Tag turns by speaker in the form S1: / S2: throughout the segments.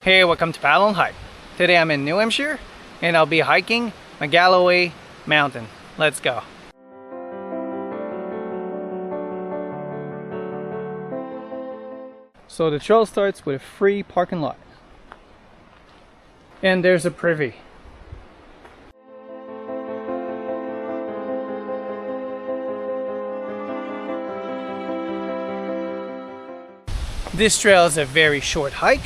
S1: Hey, welcome to Paddle and Hike. Today I'm in New Hampshire and I'll be hiking Magalloway Mountain. Let's go. So the trail starts with a free parking lot. And there's a privy. This trail is a very short hike.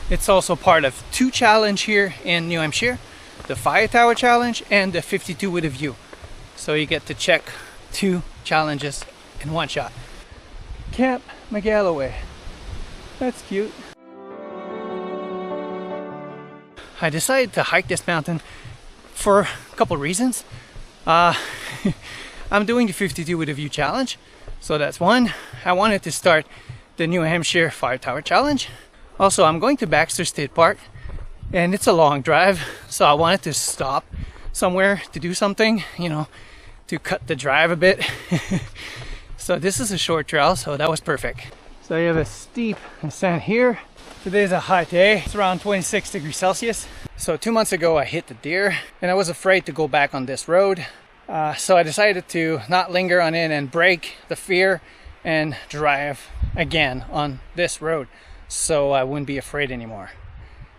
S1: It's also part of two challenges here in New Hampshire, the Fire Tower Challenge and the 52 with a view. So you get to check two challenges in one shot. Camp Magalloway. That's cute. I decided to hike this mountain for a couple reasons. I'm doing the 52 with a view challenge, so that's one. I wanted to start the New Hampshire Fire Tower Challenge. Also, I'm going to Baxter State Park and it's a long drive, so I wanted to stop somewhere to do something, you know, to cut the drive a bit. So this is a short trail, so that was perfect. So you have a steep ascent here. Today's a hot day. It's around 26 degrees Celsius. So 2 months ago I hit the deer and I was afraid to go back on this road. So I decided to not linger on it and break the fear and drive again on this road, so I wouldn't be afraid anymore.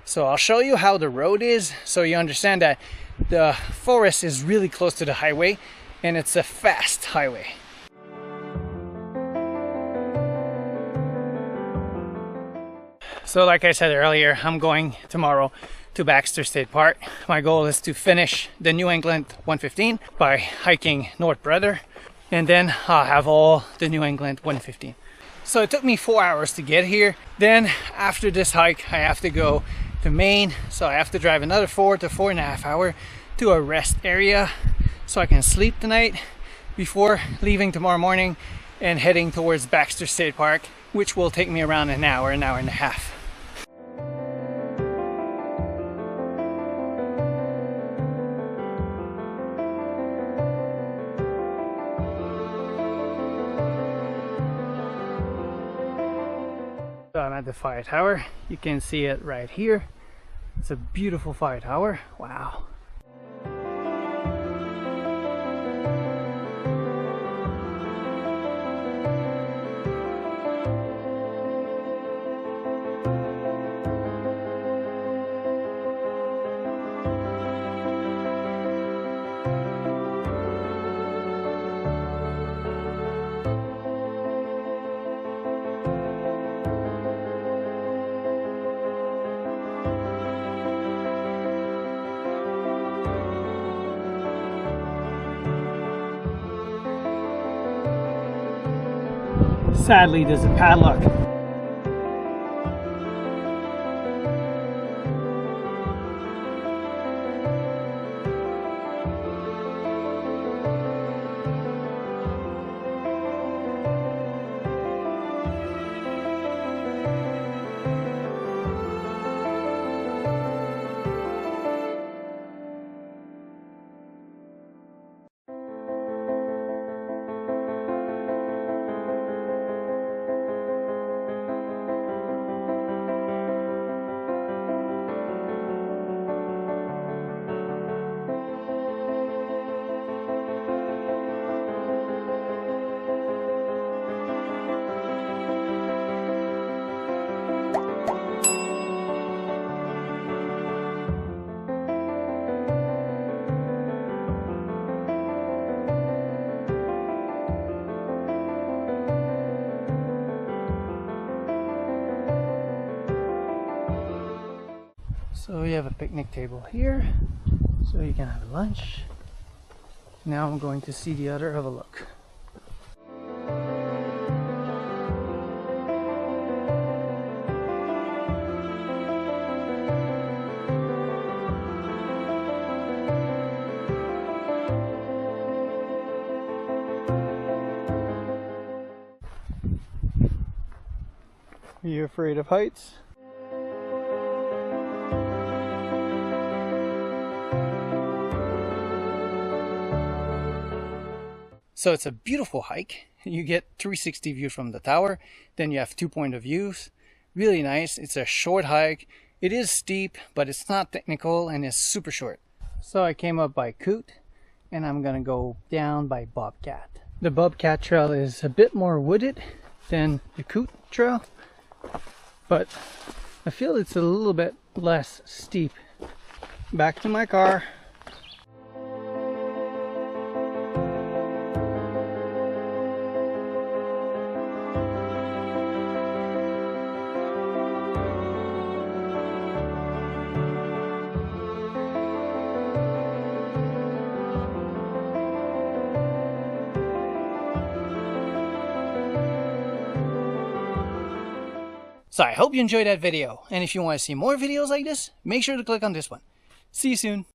S1: So I'll show you how the road is so you understand that the forest is really close to the highway and it's a fast highway. So like I said earlier, I'm going tomorrow to Baxter State Park. My goal is to finish the New England 115 by hiking North Brother, and then I'll have all the New England 115. So it took me 4 hours to get here. Then after this hike, I have to go to Maine. So I have to drive another 4 to 4.5 hours to a rest area so I can sleep tonight before leaving tomorrow morning and heading towards Baxter State Park, which will take me around an hour and a half. So I'm at the fire tower. You can see it right here. It's a beautiful fire tower. Wow. Sadly, there's a padlock. So we have a picnic table here, so you can have lunch. Now I'm going to see the other overlook. Are you afraid of heights? So it's a beautiful hike. You get 360 view from the tower, then you have 2 point of views really nice. It's a short hike. It is steep, but it's not technical and it's super short. So I came up by Coot and I'm gonna go down by Bobcat. The Bobcat trail is a bit more wooded than the Coot trail, but I feel it's a little bit less steep. Back to my car. So I hope you enjoyed that video, and if you want to see more videos like this, make sure to click on this one. See you soon.